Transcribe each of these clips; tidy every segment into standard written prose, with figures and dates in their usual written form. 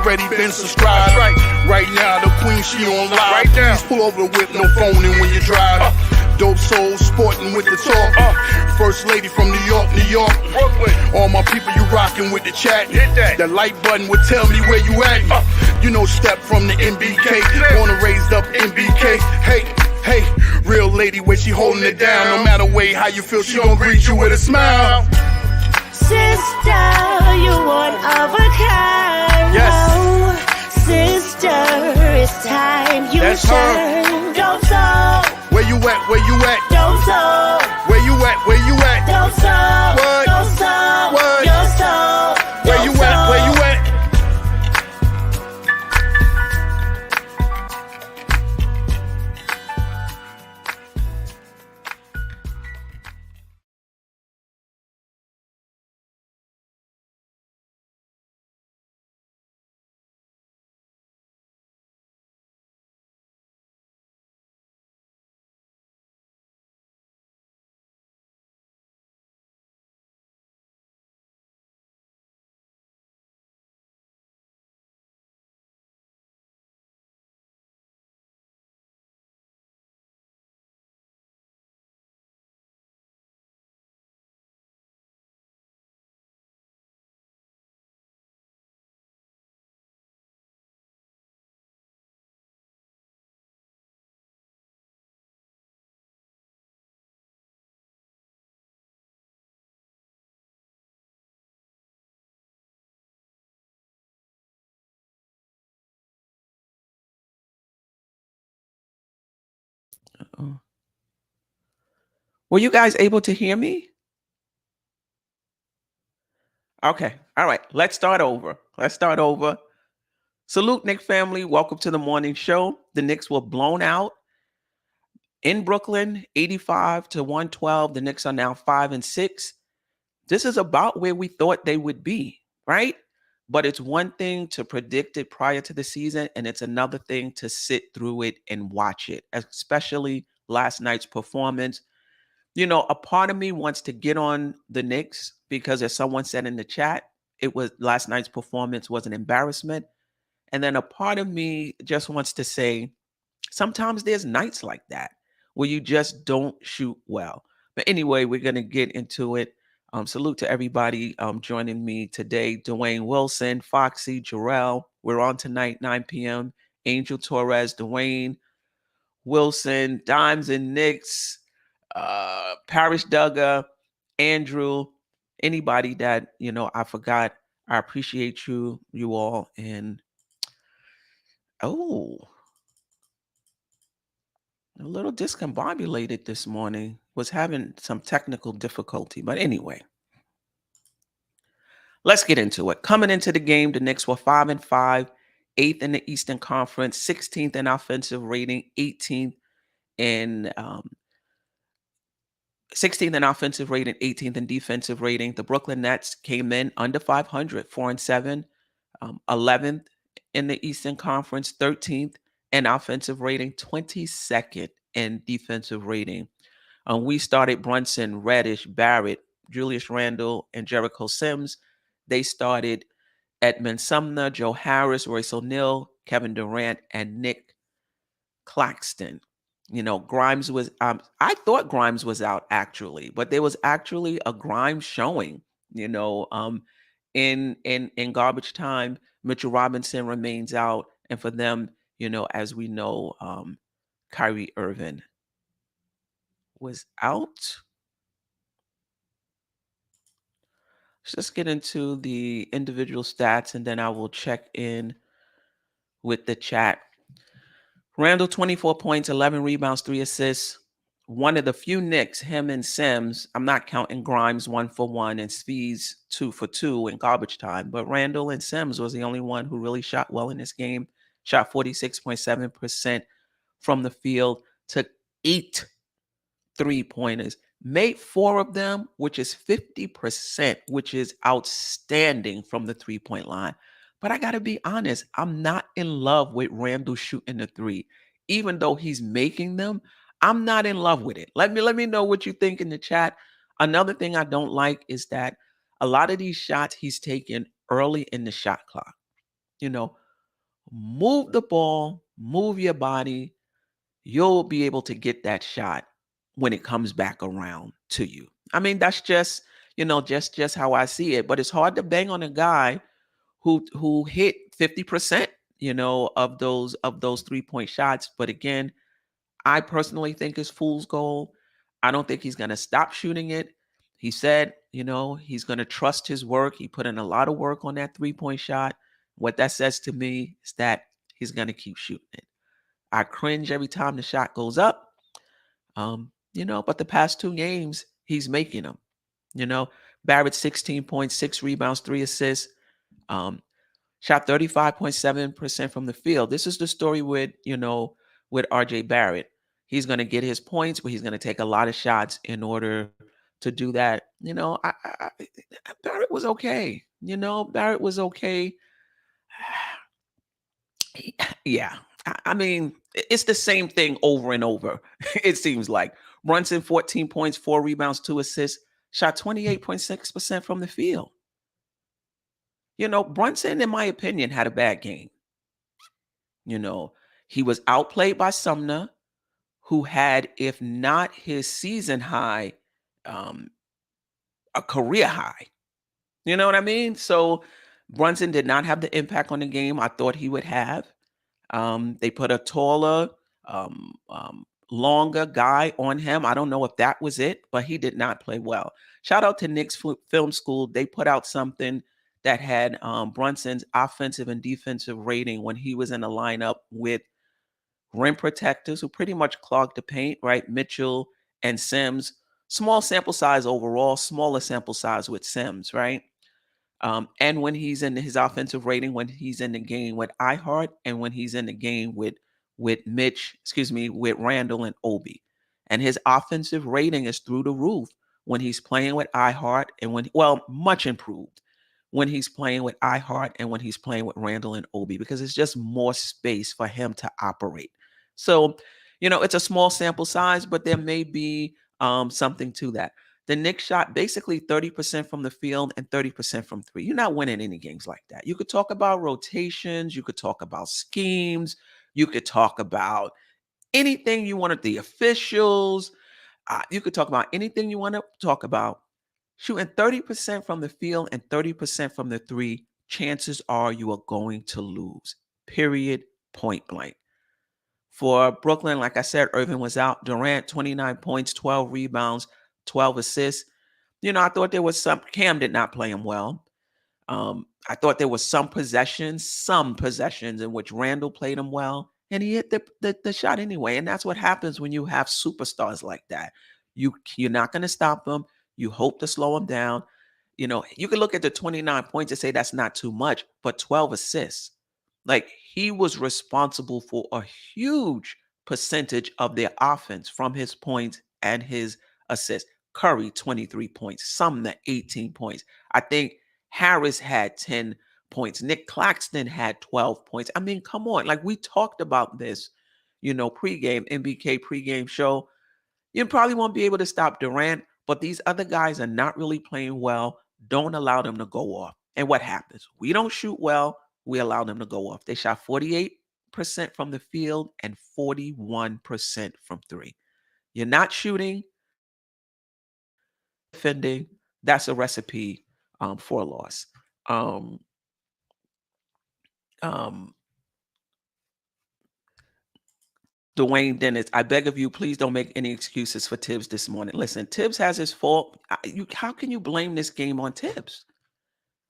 already been subscribed. Right now, the queen, she on live. Right now. Please pull over the whip, no phoning when you drive. Dope Soul sporting with the talk. First lady from New York, Brooklyn. All my people, you rocking with the chat. Hit that. The like button would tell me where you at. You know, step from the MBK. Born and raised up MBK. Hey, real lady where she holding it down. No matter way how you feel, she gon' greet you with a smile. Sister, you one of a kind. Yes. Oh, sister, it's time you That's shine. Dope Soul. Where you at? Where you at? Dope Soul. Where you at? Where you at? Dope Soul. What? Dope Soul. What? Your soul. Where you at? Where you at? Were you guys able to hear me? Okay. All right. Let's start over. Salute, Knicks family. Welcome to the morning show. The Knicks were blown out in Brooklyn, 85-112. The Knicks are now 5-6. This is about where we thought they would be, right? But it's one thing to predict it prior to the season, and it's another thing to sit through it and watch it, especially last night's performance. You know, a part of me wants to get on the Knicks because, as someone said in the chat, last night's performance was an embarrassment. And then a part of me just wants to say, sometimes there's nights like that where you just don't shoot well. But anyway, we're going to get into it. Salute to everybody joining me today. Dwayne Wilson, Foxy, Jerrell. We're on tonight, 9 p.m. Angel Torres, Dwayne Wilson, Dimes and Knicks, Parish Duggar, Andrew, anybody that, I forgot. I appreciate you all. And a little discombobulated this morning. Was having some technical difficulty. But anyway, let's get into it. Coming into the game, the Knicks were 5-5, 8th in the Eastern Conference, 16th in offensive rating, 18th in 16th in offensive rating, 18th in defensive rating. The Brooklyn Nets came in under 500, 4-7, 11th in the Eastern Conference, 13th in offensive rating, 22nd in defensive rating. We started Brunson, Reddish, Barrett, Julius Randle, and Jericho Sims. They started Edmund Sumner, Joe Harris, Royce O'Neal, Kevin Durant, and Nick Claxton. Grimes was, I thought Grimes was out actually, but there was actually a Grimes showing, in garbage time. Mitchell Robinson remains out. And for them, as we know, Kyrie Irving was out. Let's just get into the individual stats, and then I will check in with the chat. Randall, 24 points, 11 rebounds, 3 assists. One of the few Knicks, him and Sims, I'm not counting Grimes, 1 for 1, and Svies, 2 for 2 in garbage time. But Randall and Sims was the only one who really shot well in this game. Shot 46.7% from the field, took 8 3-pointers, made 4 of them, which is 50%, which is outstanding from the 3-point line. But I got to be honest, I'm not in love with Randall shooting the 3. Even though he's making them, I'm not in love with it. Let me know what you think in the chat. Another thing I don't like is that a lot of these shots he's taken early in the shot clock. You know, move the ball, move your body. You'll be able to get that shot when it comes back around to you. I mean, that's just, just how I see it. But it's hard to bang on a guy who hit 50%, of those 3-point shots. But again, I personally think it's fool's gold. I don't think he's going to stop shooting it. He said, he's going to trust his work. He put in a lot of work on that 3-point shot. What that says to me is that he's going to keep shooting it. I cringe every time the shot goes up. But the past 2 games, he's making them. Barrett 16 points, 6 rebounds, 3 assists. Shot 35.7% from the field. This is the story with RJ Barrett. He's going to get his points, but he's going to take a lot of shots in order to do that. Barrett was okay. Barrett was okay. Yeah. I mean, it's the same thing over and over. It seems like Brunson, 14 points, 4 rebounds, 2 assists, shot 28.6% from the field. Brunson, in my opinion, had a bad game. He was outplayed by Sumner, who had, if not his season high, a career high. You know what I mean? So Brunson did not have the impact on the game I thought he would have. They put a taller, longer guy on him. I don't know if that was it, but he did not play well. Shout out to Knicks Film School. They put out something that had Brunson's offensive and defensive rating when he was in the lineup with rim protectors who pretty much clogged the paint, right? Mitchell and Sims. Small sample size overall, smaller sample size with Sims, right? And when he's in his offensive rating, when he's in the game with iHeart, and when he's in the game with Randall and Obi. And his offensive rating is through the roof when he's playing with iHeart and much improved when he's playing with iHeart and when he's playing with Randall and Obi, because it's just more space for him to operate. So, it's a small sample size, but there may be something to that. The Knicks shot basically 30% from the field and 30% from 3. You're not winning any games like that. You could talk about rotations. You could talk about schemes. You could talk about anything you wanted, the officials. You could talk about anything you want to talk about. Shooting 30% from the field and 30% from the 3, chances are you are going to lose. Period. Point blank. For Brooklyn, like I said, Irving was out. Durant, 29 points, 12 rebounds, 12 assists. I thought there was Cam did not play him well. I thought there was some possessions in which Randall played him well, and he hit the shot anyway. And that's what happens when you have superstars like that. You're not going to stop them. You hope to slow them down. You can look at the 29 points and say that's not too much, but 12 assists. Like, he was responsible for a huge percentage of their offense from his points and his assists. Curry, 23 points. Sumner, 18 points. I think Harris had 10 points. Nick Claxton had 12 points. I mean, come on. Like, we talked about this, pregame, MBK pregame show. You probably won't be able to stop Durant, but these other guys are not really playing well. Don't allow them to go off. And what happens? We don't shoot well. We allow them to go off. They shot 48% from the field and 41% from 3. You're not shooting, defending. That's a recipe for a loss. Dwayne Dennis, I beg of you, please don't make any excuses for Tibbs this morning. Listen, Tibbs has his fault. How can you blame this game on Tibbs?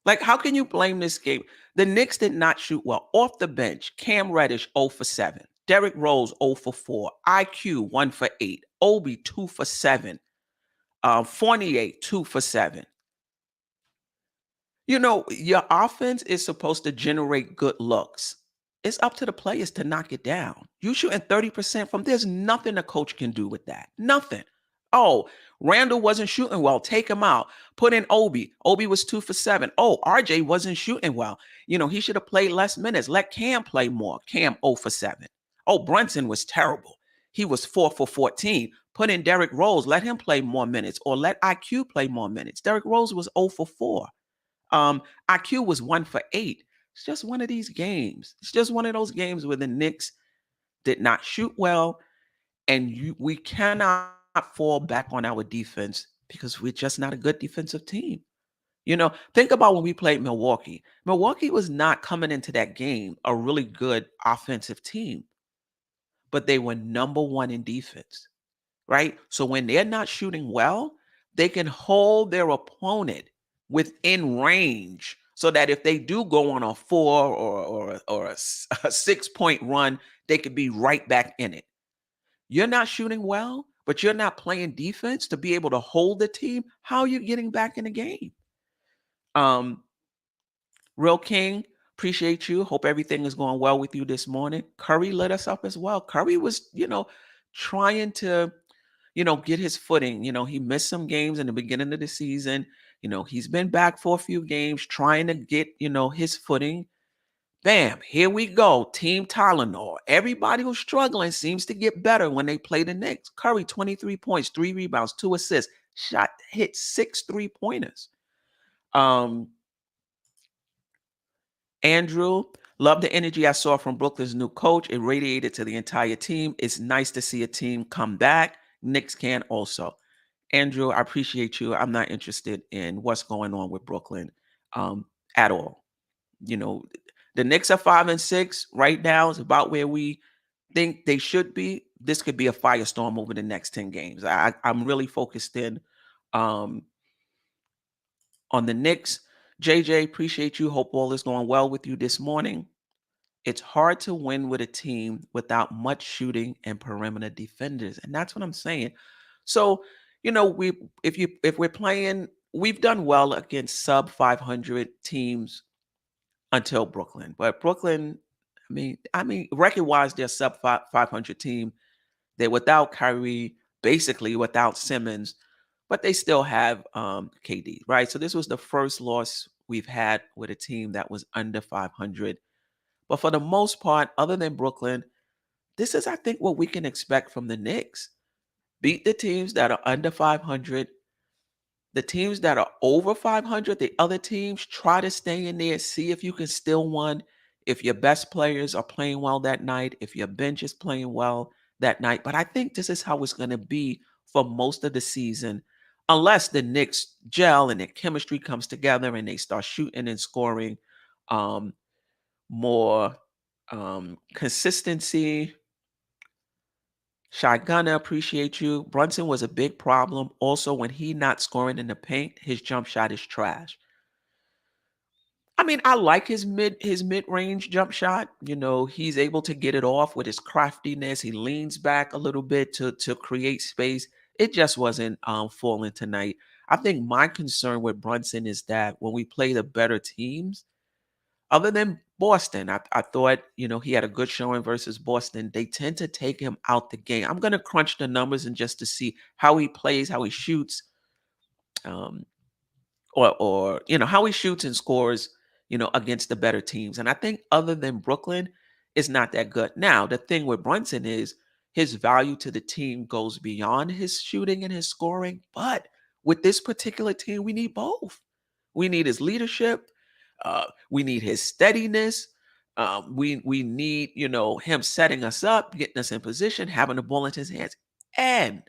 Like, how can you blame this game? The Knicks did not shoot well. Off the bench, Cam Reddish, 0 for 7. Derrick Rose, 0 for 4. IQ, 1 for 8. Obi, 2 for 7. Fournier, 2 for 7. Your offense is supposed to generate good looks. It's up to the players to knock it down. You shooting 30% from, there's nothing a coach can do with that. Nothing. Oh, Randall wasn't shooting well. Take him out. Put in Obi. Obi was 2 for 7. Oh, RJ wasn't shooting well. He should have played less minutes. Let Cam play more. Cam 0 for 7. Oh, Brunson was terrible. He was 4 for 14. Put in Derrick Rose. Let him play more minutes, or let IQ play more minutes. Derrick Rose was 0 for 4. IQ was 1 for 8. It's just one of these games. It's just one of those games where the Knicks did not shoot well, and we cannot fall back on our defense because we're just not a good defensive team. Think about when we played Milwaukee. Milwaukee was not coming into that game a really good offensive team, but they were number one in defense, right? So when they're not shooting well, they can hold their opponent within range so that if they do go on a 6-point run, they could be right back in it. You're not shooting well, but you're not playing defense to be able to hold the team. How are you getting back in the game? Real King, appreciate you. Hope everything is going well with you this morning. Curry lit us up as well. Curry was, trying to, get his footing. He missed some games in the beginning of the season. He's been back for a few games trying to get, his footing. Bam, here we go. Team Tylenol. Everybody who's struggling seems to get better when they play the Knicks. Curry, 23 points, 3 rebounds, 2 assists. Hit 6 3-pointers. Andrew, love the energy I saw from Brooklyn's new coach. It radiated to the entire team. It's nice to see a team come back. Knicks can also. Andrew, I appreciate you. I'm not interested in what's going on with Brooklyn at all. The Knicks are 5-6 right now. It's about where we think they should be. This could be a firestorm over the next 10 games. I'm really focused in on the Knicks. JJ, appreciate you. Hope all is going well with you this morning. It's hard to win with a team without much shooting and perimeter defenders, and that's what I'm saying. So, if we're playing, we've done well against sub 500 teams until Brooklyn. But Brooklyn, I mean, record-wise, they're sub 500 team. They're without Kyrie, basically without Simmons, but they still have KD, right? So this was the first loss we've had with a team that was under 500. But for the most part, other than Brooklyn, this is, I think, what we can expect from the Knicks. Beat the teams that are under 500. The teams that are over 500, the other teams, try to stay in there, see if you can still win. If your best players are playing well that night, if your bench is playing well that night. But I think this is how it's going to be for most of the season, unless the Knicks gel and their chemistry comes together and they start shooting and scoring more consistency. Shy Gunner, appreciate you. Brunson was a big problem. Also, when he not scoring in the paint, his jump shot is trash. I mean, I like his mid-range jump shot. He's able to get it off with his craftiness. He leans back a little bit to create space. It just wasn't falling tonight. I think my concern with Brunson is that when we play the better teams, other than Boston, I thought, he had a good showing versus Boston. They tend to take him out the game. I'm going to crunch the numbers and just to see how he plays, how he shoots, or how he shoots and scores, against the better teams. And I think other than Brooklyn, it's not that good. Now, the thing with Brunson is his value to the team goes beyond his shooting and his scoring. But with this particular team, we need both. We need his leadership. We need his steadiness. We need, him setting us up, getting us in position, having the ball in his hands. And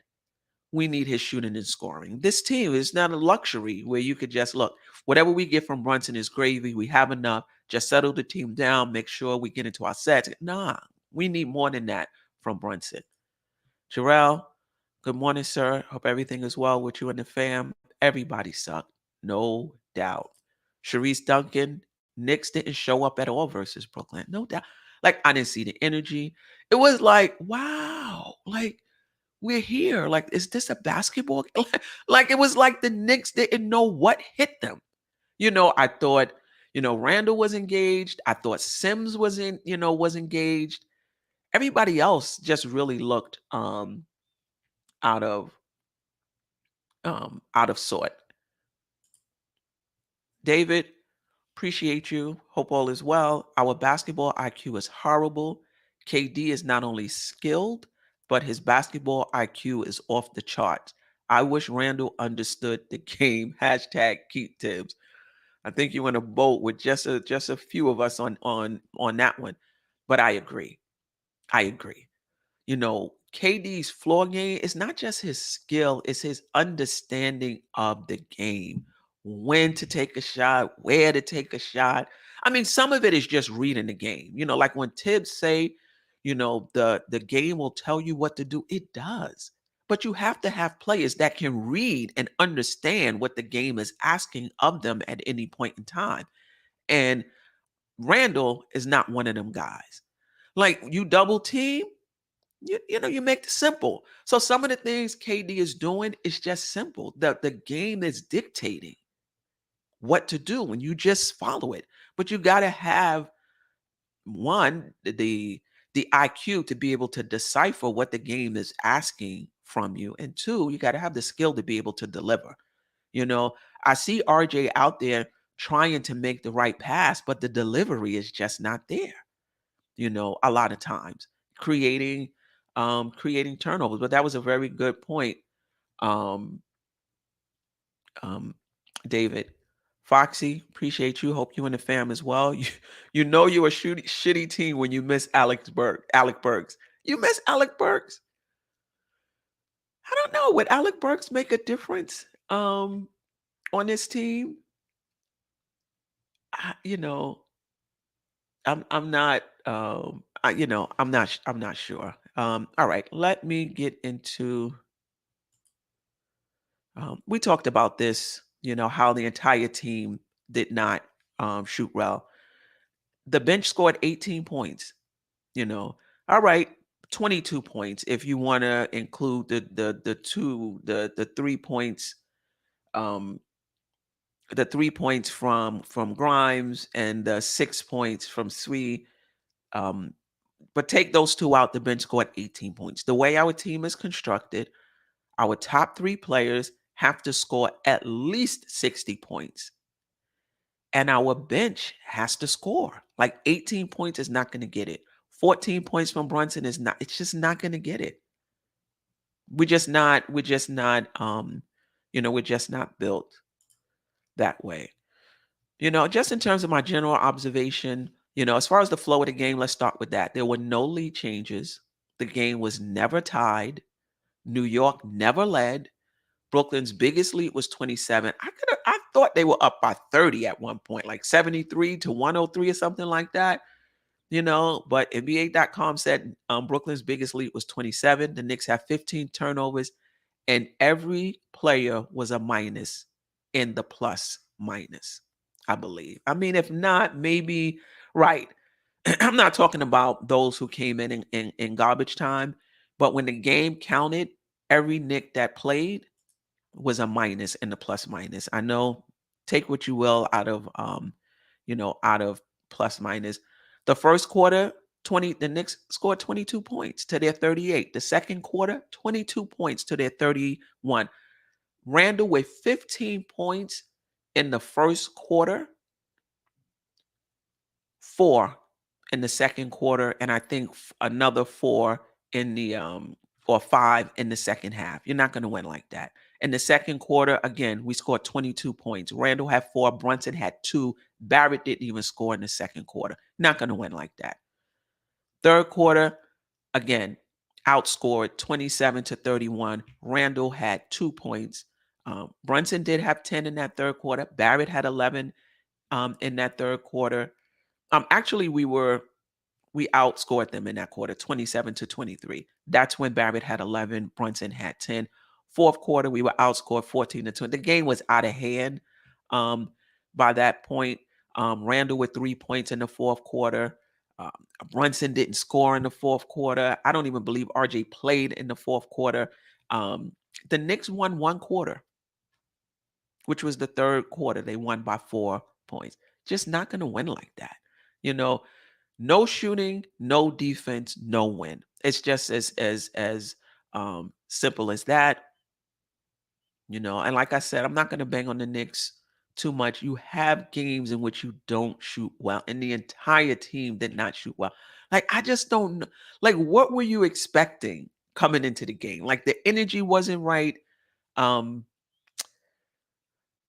we need his shooting and scoring. This team is not a luxury where you could just look, whatever we get from Brunson is gravy. We have enough. Just settle the team down, make sure we get into our sets. Nah, we need more than that from Brunson. Jerrell, good morning, sir. Hope everything is well with you and the fam. Everybody sucked, no doubt. Sharice Duncan, Knicks didn't show up at all versus Brooklyn, no doubt. Like, I didn't see the energy. It was like, wow, like, we're here. Like, is this a basketball? Like, it was like the Knicks didn't know what hit them. I thought, Randall was engaged. I thought Sims was engaged. Everybody else just really looked out of sort. David, appreciate you. Hope all is well. Our basketball IQ is horrible. KD is not only skilled, but his basketball IQ is off the charts. I wish Randall understood the game. Hashtag keep Tibbs. I think you're in a boat with just a few of us on that one. But I agree. I agree. KD's floor game is not just his skill, it's his understanding of the game. When to take a shot, where to take a shot. I mean, some of it is just reading the game. Like when Tibbs say, the game will tell you what to do, it does. But you have to have players that can read and understand what the game is asking of them at any point in time. And Randall is not one of them guys. Like you double team, you make it simple. So some of the things KD is doing is just simple. The game is dictating what to do and you just follow it. But you got to have one, the IQ to be able to decipher what the game is asking from you. And two, you got to have the skill to be able to deliver. I see RJ out there trying to make the right pass, but the delivery is just not there. A lot of times creating turnovers. But that was a very good point, um, David. Foxy, appreciate you. Hope you and the fam as well. You're a shitty team when you miss Alec Burks. You miss Alec Burks. I don't know. Would Alec Burks make a difference on this team? I'm not I'm not sure. All right, let me get into we talked about this, how the entire team did not shoot well. The bench scored 18 points, All right, 22 points if you want to include the 3 points, the 3 points from Grimes and the 6 points from Sui. But take those two out, the bench scored 18 points. The way our team is constructed, our top 3 players have to score at least 60 points. And our bench has to score. Like 18 points is not going to get it. 14 points from Brunson it's just not going to get it. We're just not built that way. Just in terms of my general observation, as far as the flow of the game, let's start with that. There were no lead changes. The game was never tied. New York never led. Brooklyn's biggest lead was 27. I thought they were up by 30 at one point, like 73 to 103 or something like that. But NBA.com said Brooklyn's biggest lead was 27. The Knicks have 15 turnovers, and every player was a minus in the plus minus, I believe. I mean, if not, maybe, right. I'm not talking about those who came in garbage time, but when the game counted, every Knick that played was a minus in the plus minus. I know, take what you will out of out of plus minus. The first quarter, the Knicks scored 22 points to their 38. The second quarter, 22 points to their 31. Randall with 15 points in the first quarter, 4 in the second quarter, and I think another 4 in the or 5 in the second half. You're not going to win like that. In the second quarter, again, we scored 22 points. Randall had 4, Brunson had 2. Barrett didn't even score in the second quarter. Not going to win like that. Third quarter, again, outscored 27 to 31. Randall had 2 points. Brunson did have 10 in that third quarter. Barrett had 11 in that third quarter. Actually, we outscored them in that quarter, 27 to 23. That's when Barrett had 11, Brunson had 10. Fourth quarter, we were outscored 14 to 20. The game was out of hand by that point. Randall with 3 points in the fourth quarter. Brunson didn't score in the fourth quarter. I don't even believe RJ played in the fourth quarter. The Knicks won one quarter, which was the third quarter. They won by 4 points. Just not going to win like that. No shooting, no defense, no win. It's just as simple as that. And like I said, I'm not going to bang on the Knicks too much. You have games in which you don't shoot well, and the entire team did not shoot well. Like, I just don't know. Like, what were you expecting coming into the game? Like, the energy wasn't right.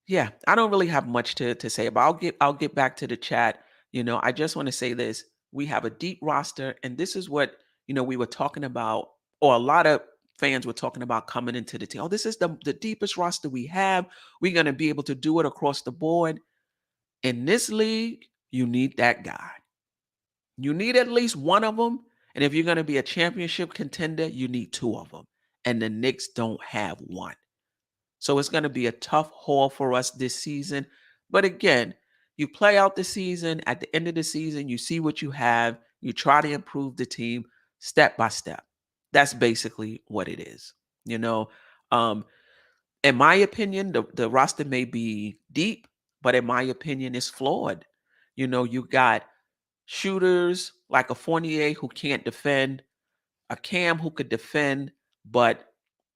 Yeah, I don't really have much to say, but I'll get back to the chat. I just want to say this. We have a deep roster, and this is what, we were talking about, or a lot of fans were talking about coming into the team. Oh, this is the deepest roster we have. We're gonna be able to do it across the board. In this league, you need that guy. You need at least one of them. And if you're gonna be a championship contender, you need two of them. And the Knicks don't have one. So it's going to be a tough haul for us this season. But again, you play out the season. At the end of the season, you see what you have. You try to improve the team step by step. That's basically what it is. You know, um, in my opinion, the roster may be deep, but in my opinion, it's flawed. You got shooters like a Fournier who can't defend, a Cam who could defend, but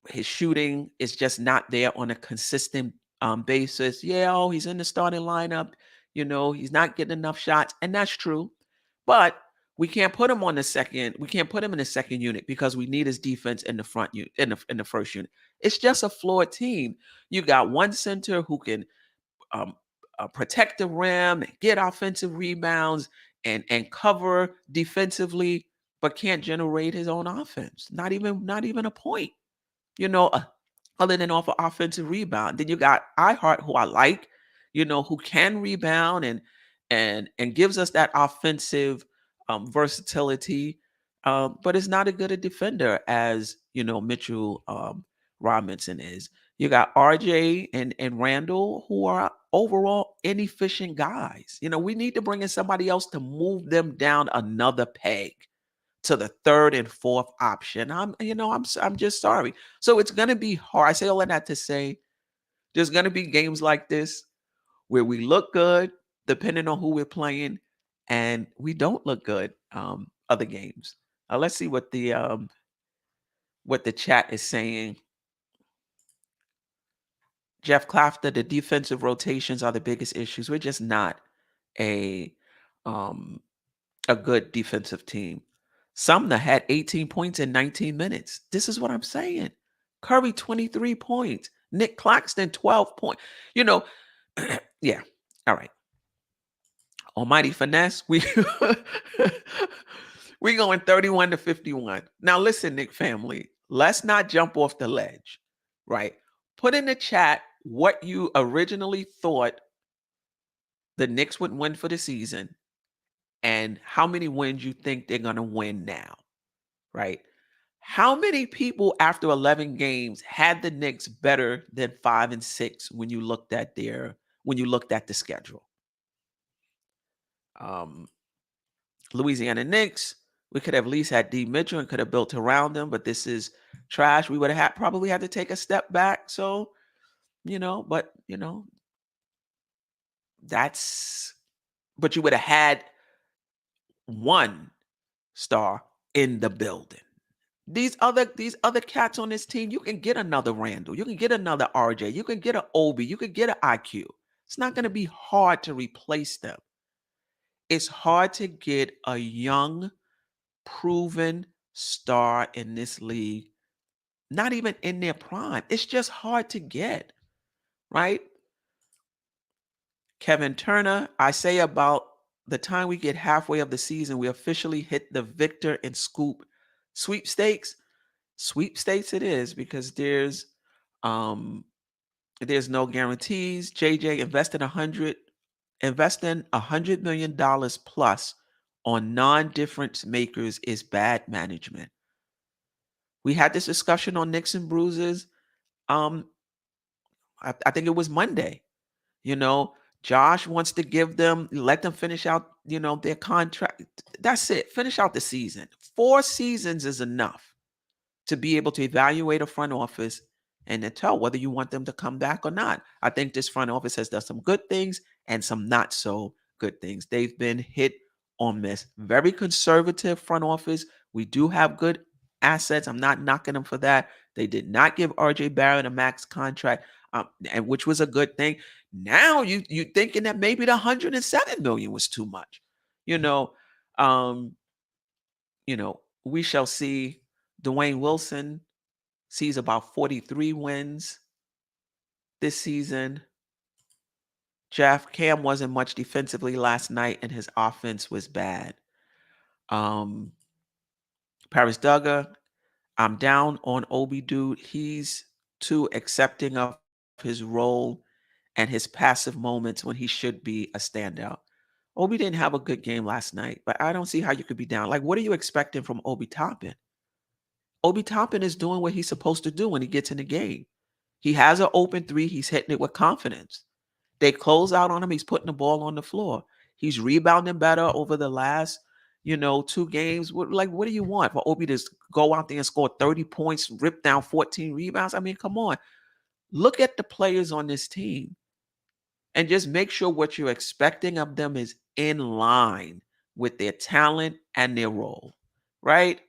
his shooting is just not there on a consistent basis. Yeah, oh, he's in the starting lineup. He's not getting enough shots, and that's true. But we can't put him on the second. We can't put him in the second unit because we need his defense in the front unit, in the first unit. It's just a flawed team. You got one center who can um, protect the rim, and get offensive rebounds, and cover defensively, but can't generate his own offense. Not even a point you know, uh, other than off of offensive rebound. Then you got iHeart, who I like, who can rebound and gives us that offensive versatility, but is not as good a defender as Mitchell Robinson is. You got RJ and Randall, who are overall inefficient guys. We need to bring in somebody else to move them down another peg to the third and fourth option. I'm just sorry. So it's gonna be hard. I say all of that to say there's gonna be games like this where we look good, depending on who we're playing, and we don't look good other games. Let's see what the chat is saying. Jeff Clafter, the defensive rotations are the biggest issues. We're just not a um a good defensive team. Sumner had 18 points in 19 minutes. This is what I'm saying. Curry, 23 points. Nick Claxton, 12 points. You know, yeah. All right. Almighty finesse. We going 31-51. Now listen, Nick family. Let's not jump off the ledge, right? Put in the chat what you originally thought the Knicks would win for the season and how many wins you think they're going to win now, right? How many people after 11 games had the Knicks better than 5-6 when you looked at the schedule? Louisiana Knicks, we could have at least had D Mitchell and could have built around them, but this is trash. We would have probably had to take a step back. So, but that's but you would have had one star in the building. These other cats on this team, you can get another Randall, you can get another RJ, you can get an Obi, you can get an IQ. It's not going to be hard to replace them. It's hard to get a young, proven star in this league, not even in their prime. It's just hard to get, right? Kevin Turner, I say about the time we get halfway of the season, we officially hit the Victor and Scoop sweepstakes. Sweepstakes it is because there's no guarantees. JJ investing $100 million plus on non-difference makers is bad management. We had this discussion on Knicks and Bruises. I think it was Monday. Josh wants to let them finish out, their contract. That's it. Finish out the season. 4 seasons is enough to be able to evaluate a front office and to tell whether you want them to come back or not. I think this front office has done some good things and some not so good things. They've been hit or miss. Very conservative front office. We do have good assets. I'm not knocking them for that. They did not give RJ Barrett a max contract, and which was a good thing. Now you thinking that maybe the $107 million was too much. Um, we shall see. Dwayne Wilson sees about 43 wins this season. Jeff, Cam wasn't much defensively last night, and his offense was bad. Paris Duggar, I'm down on Obi, dude. He's too accepting of his role and his passive moments when he should be a standout. Obi didn't have a good game last night, but I don't see how you could be down. Like, what are you expecting from Obi Toppin? Obi Toppin is doing what he's supposed to do when he gets in the game. He has an open three. He's hitting it with confidence. They close out on him. He's putting the ball on the floor. He's rebounding better over the last, 2 games. What do you want for Obi to go out there and score 30 points, rip down 14 rebounds? I mean, come on. Look at the players on this team and just make sure what you're expecting of them is in line with their talent and their role, right?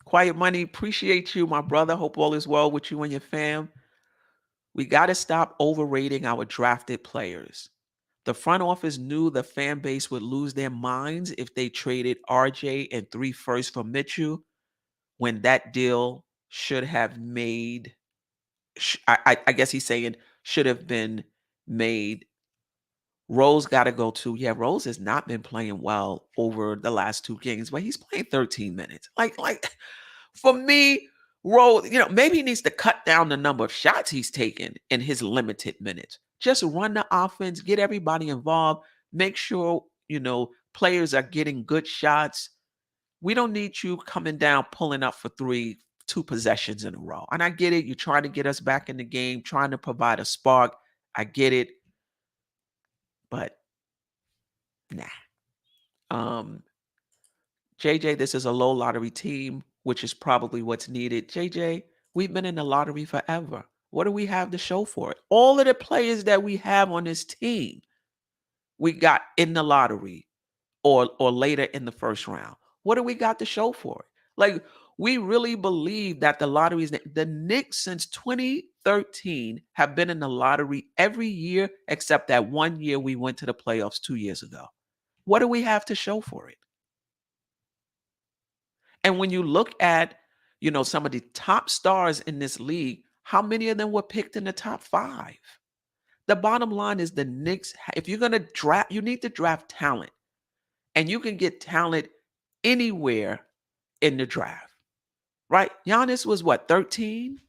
Quiet Money, appreciate you, my brother. Hope all is well with you and your fam. We got to stop overrating our drafted players. The front office knew the fan base would lose their minds if they traded RJ and 3 firsts for Mitchell when that deal should have made, I guess he's saying should have been made. Rose got to go too. Yeah, Rose has not been playing well over the last 2 games, but he's playing 13 minutes. Like for me, Rose, maybe he needs to cut down the number of shots he's taken in his limited minutes. Just run the offense, get everybody involved, make sure, players are getting good shots. We don't need you coming down, pulling up for 2 possessions in a row. And I get it. You're trying to get us back in the game, trying to provide a spark. I get it. But nah. JJ, this is a low lottery team, which is probably what's needed. JJ, we've been in the lottery forever. What do we have to show for it? All of the players that we have on this team, we got in the lottery or later in the first round. What do we got to show for it? Like, we really believe that the lottery is the Knicks since 2013 have been in the lottery every year except that 1 year we went to the playoffs 2 years ago. What do we have to show for it? And when you look at, some of the top stars in this league, how many of them were picked in the top 5? The bottom line is the Knicks, if you're going to draft, you need to draft talent. And you can get talent anywhere in the draft, right? Giannis was 13?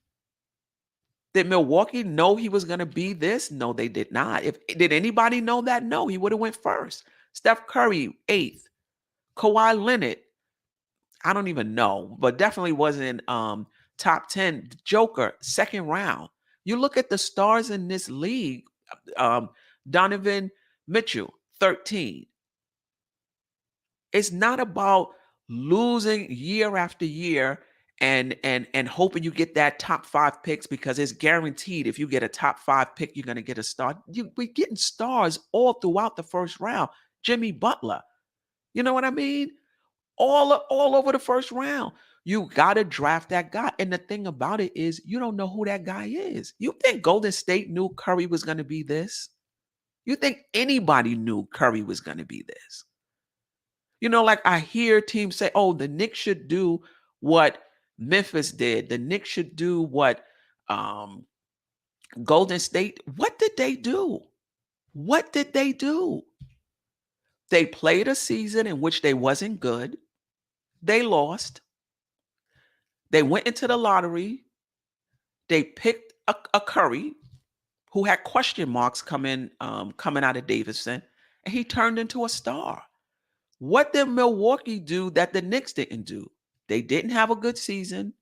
Did Milwaukee know he was going to be this? No, they did not. Did anybody know that? No, he would have went first. Steph Curry, 8th. Kawhi Leonard, I don't even know, but definitely wasn't top 10. Joker, 2nd round. You look at the stars in this league, Donovan Mitchell, 13. It's not about losing year after year and hoping you get that top 5 picks because it's guaranteed if you get a top 5 pick, you're going to get a star. We're getting stars all throughout the first round. Jimmy Butler. You know what I mean? All over the first round. You got to draft that guy. And the thing about it is you don't know who that guy is. You think Golden State knew Curry was going to be this? You think anybody knew Curry was going to be this? Like I hear teams say, oh, the Knicks should do what Memphis did. The Knicks should do what Golden State. What did they do? What did they do? They played a season in which they wasn't good. They lost. They went into the lottery. They picked a Curry who had question marks coming out of Davidson, and he turned into a star. What did Milwaukee do that the Knicks didn't do? They didn't have a good season.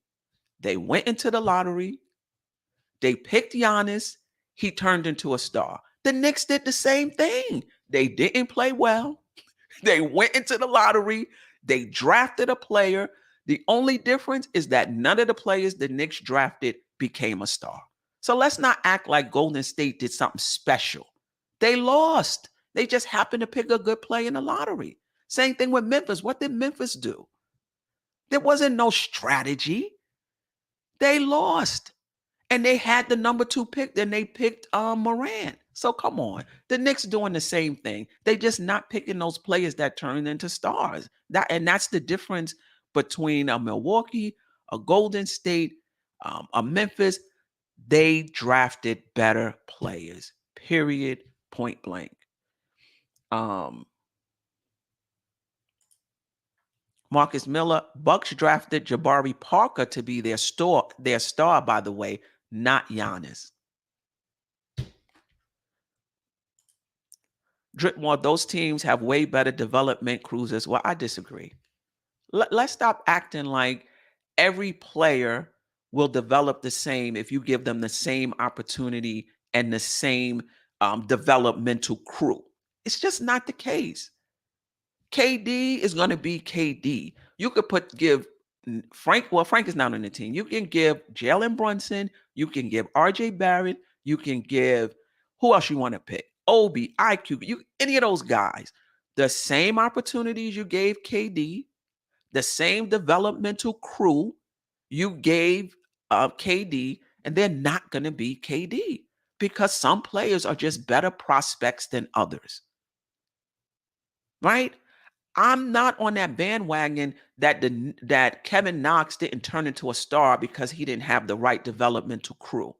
They went into the lottery. They picked Giannis. He turned into a star. The Knicks did the same thing. They didn't play well. They went into the lottery. They drafted a player. The only difference is that none of the players the Knicks drafted became a star. So let's not act like Golden State did something special. They lost. They just happened to pick a good player in the lottery. Same thing with Memphis. What did Memphis do? There wasn't no strategy. They lost. And they had the number 2 pick, then they picked Morant. So come on. The Knicks doing the same thing. They just not picking those players that turn into stars. That's the difference between a Milwaukee, a Golden State, a Memphis. They drafted better players, period, point blank. Marcus Miller, Bucks drafted Jabari Parker to be their star, by the way, not Giannis. Dripmore, those teams have way better development crews. Well, I disagree. Let's stop acting like every player will develop the same if you give them the same opportunity and the same developmental crew. It's just not the case. KD is going to be KD. You could give Frank, well, Frank is not on the team. You can give Jalenbrunson, you can give RJ Barrett, you can give who else you want to pick? Obi, IQ, any of those guys. The same opportunities you gave KD, the same developmental crew you gave KD, and they're not going to be KD because some players are just better prospects than others. Right? I'm not on that bandwagon that Kevin Knox didn't turn into a star because he didn't have the right developmental crew.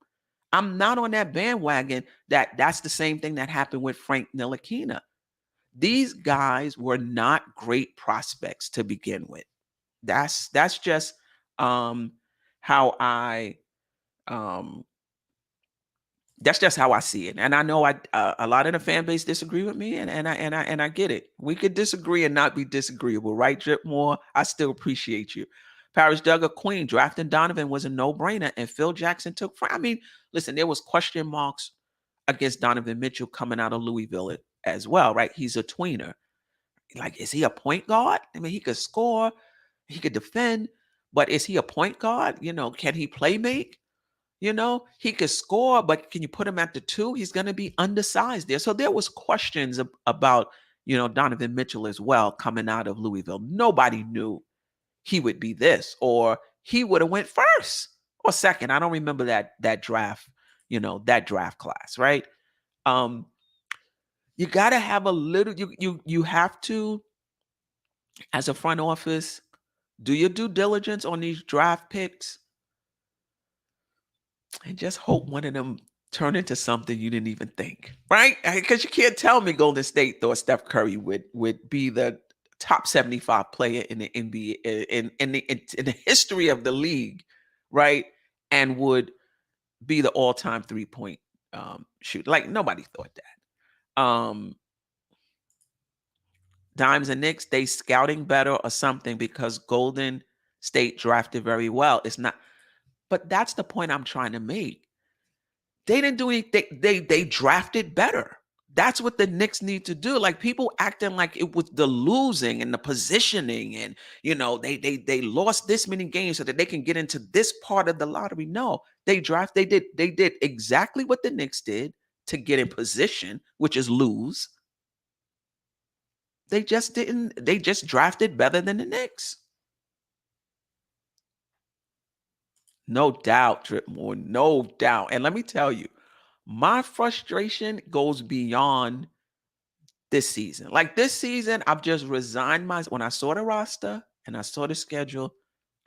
I'm not on that bandwagon that's the same thing that happened with Frank Ntilikina. These guys were not great prospects to begin with. That's just how I that's just how I see it. And I know a lot of the fan base disagree with me, and I get it. We could disagree and not be disagreeable, right, Dripmore? I still appreciate you. Paris Duggar Queen, drafting Donovan was a no-brainer, and Phil Jackson took Frank. I mean, listen, there was question marks against Donovan Mitchell coming out of Louisville as well, right? He's a tweener. Like, is he a point guard? I mean, he could score, he could defend, but is he a point guard? Can he play make? He could score, but can you put him at the 2? He's going to be undersized there. So there was questions about, Donovan Mitchell as well coming out of Louisville. Nobody knew he would be this, or he would have went first or second. I don't remember that draft, that draft class, right? You got to have a little, you have to, as a front office, do your due diligence on these draft picks and just hope one of them turn into something you didn't even think, right? Because you can't tell me Golden State thought Steph Curry would be the top 75 player in the NBA in the history of the league, right? And would be the all-time 3-point shooter. Like, nobody thought that. Dimes and Knicks, they scouting better or something because Golden State drafted very well. It's not, but that's the point I'm trying to make. They didn't do anything. They drafted better. That's what the Knicks need to do. Like, people acting like it was the losing and the positioning, and they lost this many games so that they can get into this part of the lottery. No, they did exactly what the Knicks did to get in position, which is lose. They just drafted better than the Knicks. No doubt, Dripmore, no doubt. And let me tell you, my frustration goes beyond this season. Like, this season, I've just resigned when I saw the roster and I saw the schedule,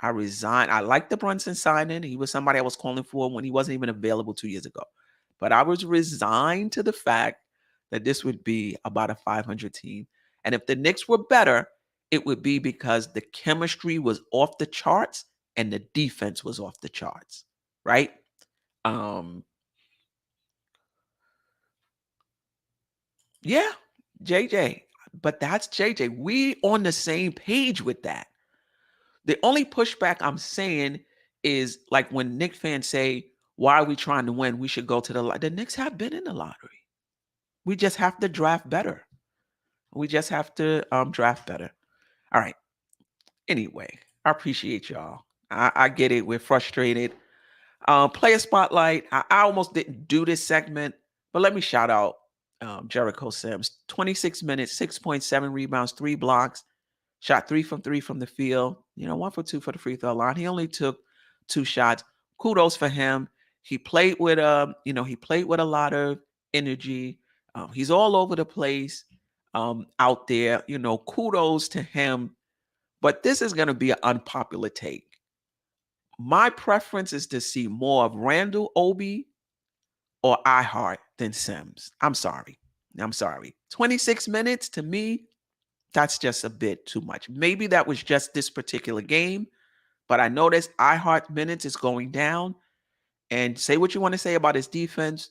I resigned. I liked the Brunson signing. He was somebody I was calling for when he wasn't even available 2 years ago. But I was resigned to the fact that this would be about a 500 team. And if the Knicks were better, it would be because the chemistry was off the charts and the defense was off the charts, right? Yeah, JJ. But that's JJ. We on the same page with that. The only pushback I'm saying is, like, when Knicks fans say, why are we trying to win? We should go to the lottery. The Knicks have been in the lottery. We just have to draft better. We just have to draft better. All right. Anyway, I appreciate y'all. I get it. We're frustrated. Player spotlight. I almost didn't do this segment, but let me shout out Jericho Sims. 26 minutes, 6.7 rebounds, 3 blocks, shot 3 from 3 from the field. 1 for 2 for the free throw line. He only took 2 shots. Kudos for him. He played with a lot of energy. He's all over the place out there. Kudos to him. But this is going to be an unpopular take. My preference is to see more of Randall, Obi, or iHeart than Sims. I'm sorry. 26 minutes to me, that's just a bit too much. Maybe that was just this particular game, but I noticed iHeart minutes is going down. And say what you want to say about his defense,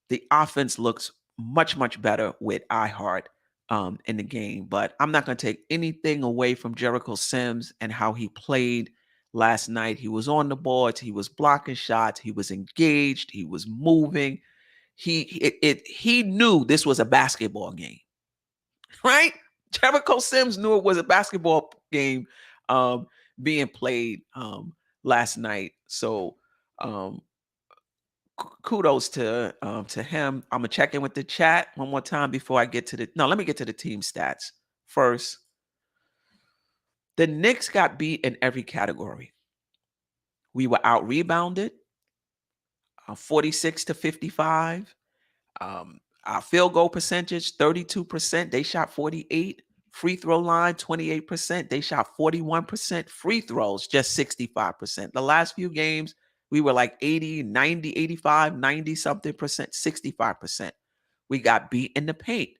the offense looks much, much better with iHeart in the game. But I'm not going to take anything away from Jericho Sims and how he played last night. He was on the boards, he was blocking shots, he was engaged, he was moving. He knew this was a basketball game, right? Jericho Sims knew it was a basketball game being played last night. So kudos to him. I'm gonna check in with the chat one more time before I get to the. No, let me get to the team stats first. The Knicks got beat in every category. We were out rebounded, 46 to 55. Our field goal percentage, 32%. They shot 48. Free throw line, 28%. They shot 41%. Free throws, just 65%. The last few games, we were like 80, 90, 85, 90 something percent, 65%. We got beat in the paint,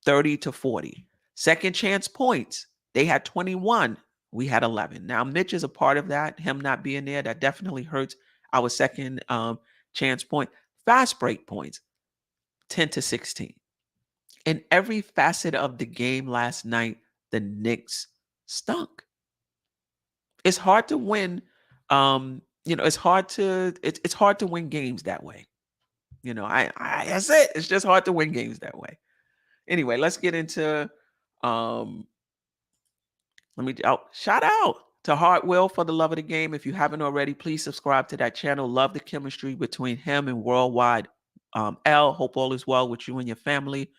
30 to 40. Second chance points, they had 21. We had 11. Now, Mitch is a part of that. Him not being there, that definitely hurts our second chance point. Fast break points, 10 to 16. In every facet of the game last night, the Knicks stunk. It's hard to win. It's hard to win games that way. That's it. It's just hard to win games that way. Anyway, let's get into shout out to Hartwell for the love of the game. If you haven't already, please subscribe to that channel. Love the chemistry between him and Worldwide L. Hope all is well with you and your family.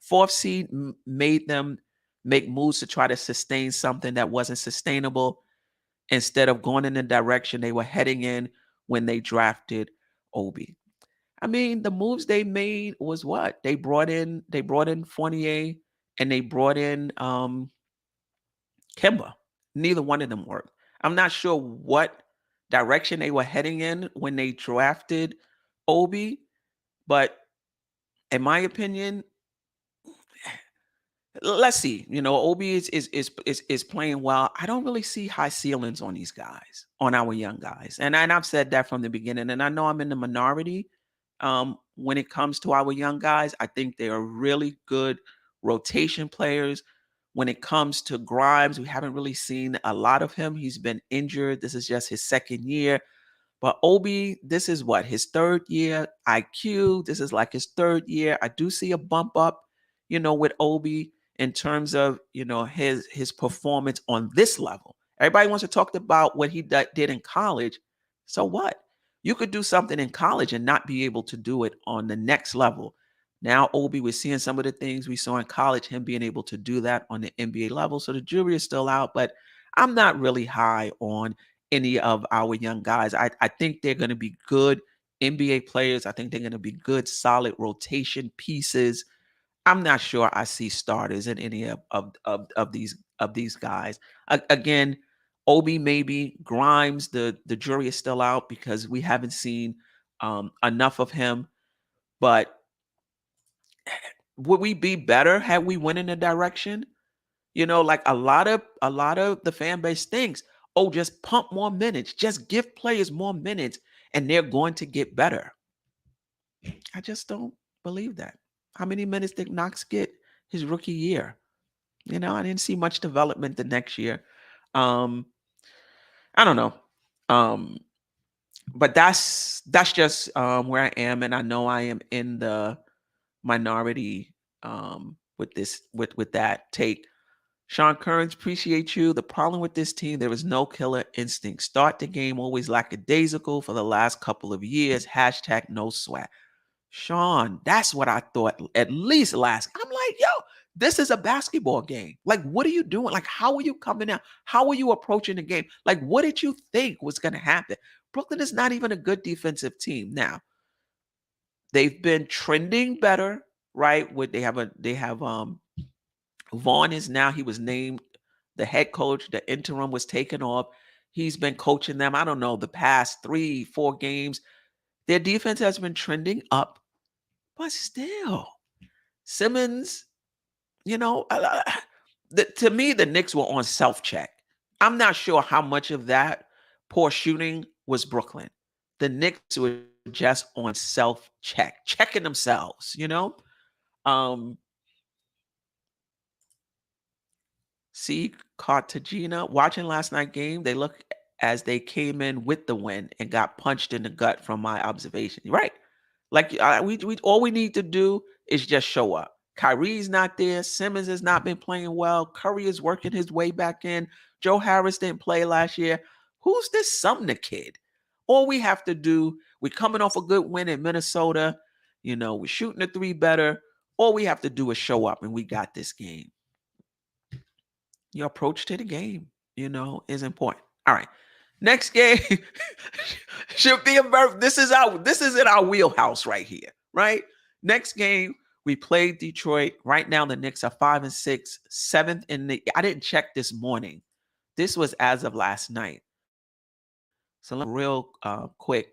Fourth seed made them make moves to try to sustain something that wasn't sustainable instead of going in the direction they were heading in when they drafted Obi. I mean, the moves they made was what? They brought in Fournier and they brought in Kemba. Neither one of them worked. I'm not sure what direction they were heading in when they drafted Obi, but in my opinion, let's see. Obi is playing well. I don't really see high ceilings on these guys, on our young guys, and I've said that from the beginning. And I know I'm in the minority when it comes to our young guys. I think they are really good rotation players. When it comes to Grimes, we haven't really seen a lot of him. He's been injured. This is just his second year. But Obi, this is what, his third year. IQ, this is like his third year. I do see a bump up, with Obi in terms of, his performance on this level. Everybody wants to talk about what he did in college. So what? You could do something in college and not be able to do it on the next level. Now, Obi, we're seeing some of the things we saw in college, him being able to do that on the NBA level. So the jury is still out, but I'm not really high on any of our young guys. I think they're going to be good NBA players. I think they're going to be good, solid rotation pieces. I'm not sure I see starters in any of these guys. Again, Obi maybe, Grimes, the jury is still out because we haven't seen enough of him. But would we be better had we went in a direction? Like a lot of the fan base thinks, oh, just pump more minutes, just give players more minutes, and they're going to get better. I just don't believe that. How many minutes did Knox get his rookie year? I didn't see much development the next year. I don't know. But that's just where I am, and I know I am in the minority with that take. Sean Kearns, appreciate you. The problem with this team, there is no killer instinct. Start the game always lackadaisical for the last couple of years. # no sweat. Sean, that's what I thought at least last. I'm like, yo, this is a basketball game. Like, what are you doing? Like, how are you coming out? How are you approaching the game? Like, what did you think was going to happen? Brooklyn is not even a good defensive team. Now, they've been trending better, right? They have Vaughn is now, he was named the head coach. The interim was taken off. he's been coaching them, I don't know, the past 3-4 games, their defense has been trending up, but still, Simmons, to me, the Knicks were on self-check. I'm not sure how much of that poor shooting was Brooklyn. The Knicks were just on self-check, checking themselves. Um, See, Cartagena, watching last night game, they look as they came in with the win and got punched in the gut from my observation. Right. Like we all we need to do is just show up. Kyrie's not there. Simmons has not been playing well. Curry is working his way back in. Joe Harris didn't play last year. Who's this Sumner kid? All we have to do, we're coming off a good win in Minnesota. We're shooting the three better. All we have to do is show up and we got this game. Your approach to the game, is important. All right. Next game should be this is in our wheelhouse right here, right? Next game, we played Detroit. Right now, the Knicks are 5-6, 7th in the. I didn't check this morning. This was as of last night. So real quick.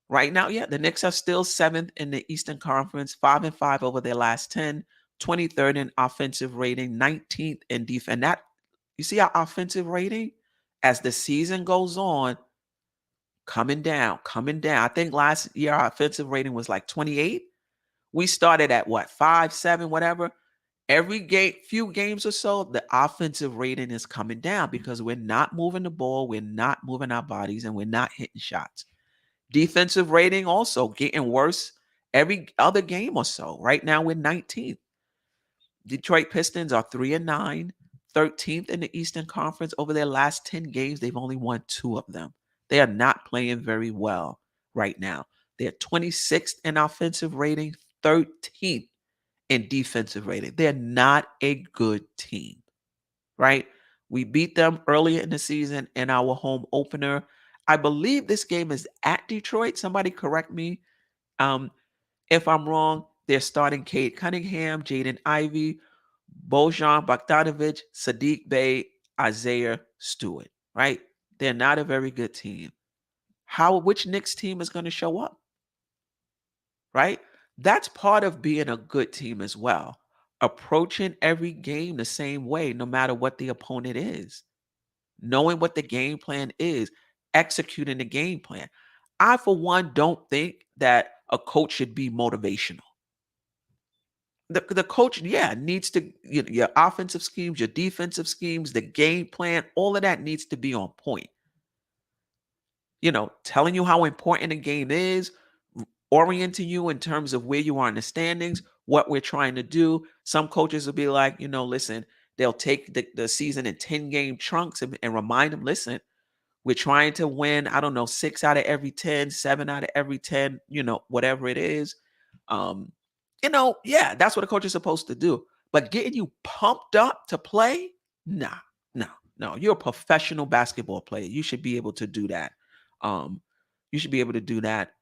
Right now, the Knicks are still 7th in the Eastern Conference, 5-5 over their last 10. 23rd in offensive rating, 19th in defense. And that, you see our offensive rating as the season goes on, coming down. I think last year our offensive rating was like 28. We started at 5, 7, whatever. Every few games or so, the offensive rating is coming down because we're not moving the ball, we're not moving our bodies, and we're not hitting shots. Defensive rating also getting worse every other game or so. Right now we're 19th. Detroit Pistons are 3-9, 13th in the Eastern Conference. Over their last 10 games, they've only won 2 of them. They are not playing very well right now. They're 26th in offensive rating, 13th in defensive rating. They're not a good team, right? We beat them earlier in the season in our home opener. I believe this game is at Detroit. Somebody correct me if I'm wrong. They're starting Cade Cunningham, Jaden Ivey, Bojan Bogdanovic, Sadiq Bey, Isaiah Stewart, right? They're not a very good team. Which Knicks team is going to show up, right? That's part of being a good team as well. Approaching every game the same way, no matter what the opponent is. Knowing what the game plan is, executing the game plan. I, for one, don't think that a coach should be motivational. The coach, needs to, your offensive schemes, your defensive schemes, the game plan, all of that needs to be on point. Telling you how important the game is, orienting you in terms of where you are in the standings, what we're trying to do. Some coaches will be like, listen, they'll take the season in 10-game chunks and remind them, listen, we're trying to win, 6 out of every 10, 7 out of every 10, whatever it is. That's what a coach is supposed to do. But getting you pumped up to play, no. You're a professional basketball player. You should be able to do that. You should be able to do that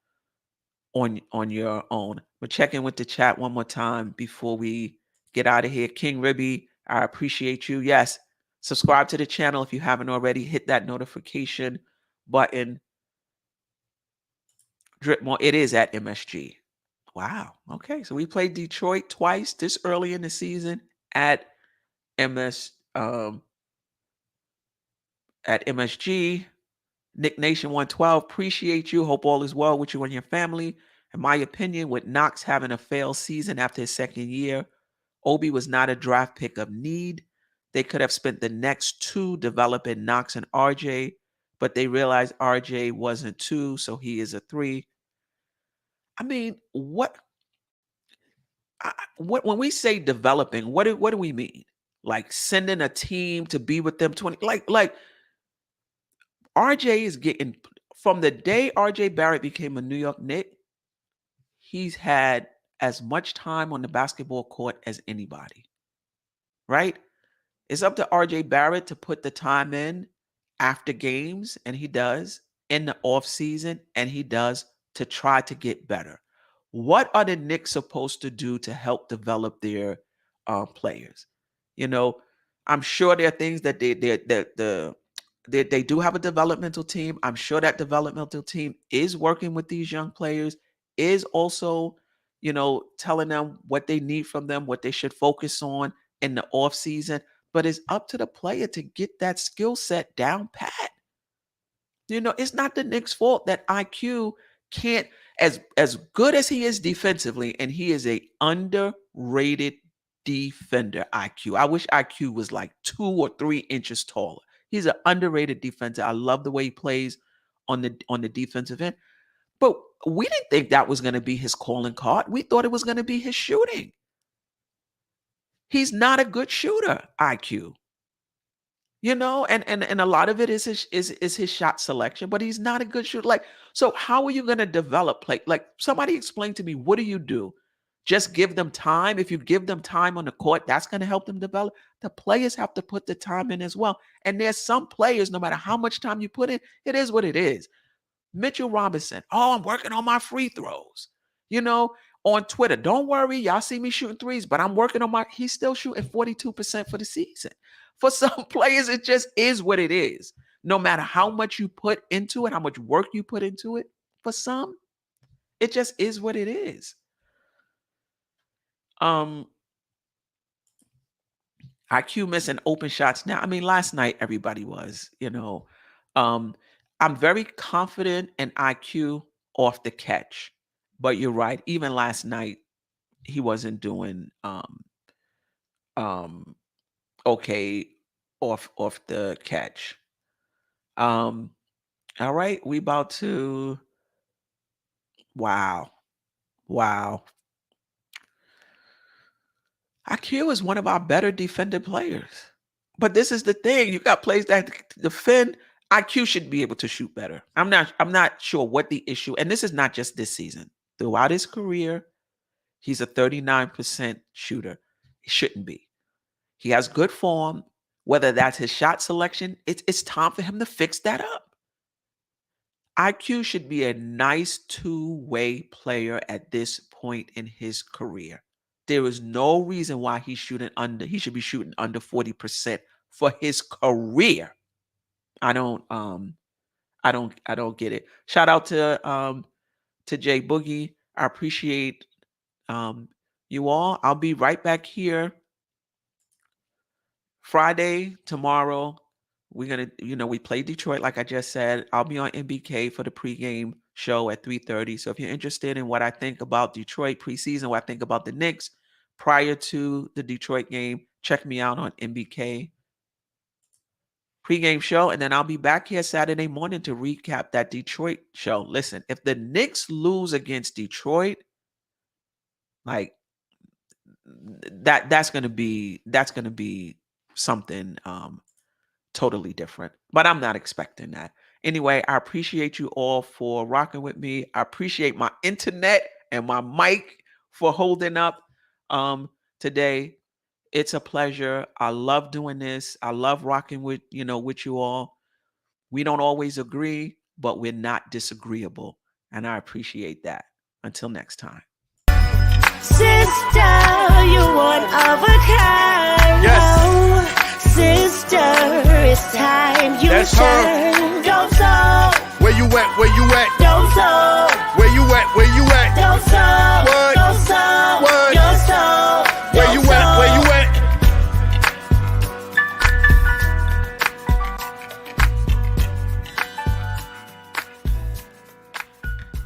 on your own. But check in with the chat one more time before we get out of here. King Ribby, I appreciate you. Yes, subscribe to the channel if you haven't already. Hit that notification button. Drip more. It is at MSG. Wow. Okay. So we played Detroit twice this early in the season at MSG. Nick Nation 112. Appreciate you. Hope all is well with you and your family. In my opinion, with Knox having a failed season after his second year, Obi was not a draft pick of need. They could have spent the next 2 developing Knox and RJ, but they realized RJ wasn't 2, so he is a 3. I mean, when we say developing, what do we mean? Like sending a team to be with them 20, like RJ is getting, from the day RJ Barrett became a New York Knick, he's had as much time on the basketball court as anybody, right? It's up to RJ Barrett to put the time in after games, and he does, in the off season, and he does, to try to get better. What are the Knicks supposed to do to help develop their players? I'm sure there are things that the They do have a developmental team. I'm sure that developmental team is working with these young players, is also, telling them what they need from them, what they should focus on in the off season. But it's up to the player to get that skill set down pat. It's not the Knicks' fault that IQ can't, as good as he is defensively, and he is a underrated defender, IQ. I wish IQ was like 2 or 3 inches taller. He's an underrated defender. I love the way he plays on the defensive end. But we didn't think that was going to be his calling card. We thought it was going to be his shooting. He's not a good shooter, IQ. And a lot of it is his shot selection, but he's not a good shooter. So how are you going to develop play? Like, somebody explain to me, what do you do? Just give them time. If you give them time on the court, that's going to help them develop. The players have to put the time in as well. And there's some players, no matter how much time you put in, it is what it is. Mitchell Robinson, I'm working on my free throws. On Twitter, don't worry, y'all see me shooting threes, but I'm working on he's still shooting 42% for the season. For some players, it just is what it is. No matter how much you put into it, how much work you put into it, for some, it just is what it is. IQ missing open shots now. I mean, last night everybody was, I'm very confident in IQ off the catch, but you're right. Even last night, he wasn't doing okay off the catch. All right, we about to. Wow. IQ is one of our better defended players. But this is the thing. You got players that defend. IQ should be able to shoot better. I'm not sure what the issue, and this is not just this season. Throughout his career, he's a 39% shooter. He shouldn't be. He has good form. Whether that's his shot selection, it's time for him to fix that up. IQ should be a nice two-way player at this point in his career. There is no reason why he should be shooting under 40% for his career. I don't get it. Shout out to Jay Boogie. I appreciate you all. I'll be right back here Friday tomorrow. We're gonna, we play Detroit, like I just said. I'll be on MBK for the pregame show at 3:30. So if you're interested in what I think about Detroit preseason, what I think about the Knicks prior to the Detroit game, check me out on MBK pregame show. And then I'll be back here Saturday morning to recap that Detroit show. Listen, if the Knicks lose against Detroit, like that's gonna be something totally different. But I'm not expecting that. Anyway, I appreciate you all for rocking with me. I appreciate my internet and my mic for holding up today. It's a pleasure. I love doing this. I love rocking with you all. We don't always agree, but we're not disagreeable. And I appreciate that. Until next time. Sister, you're one of a kind. Yes. Sister, it's time you That's her. shine. Don't so. Where you at? Don't so.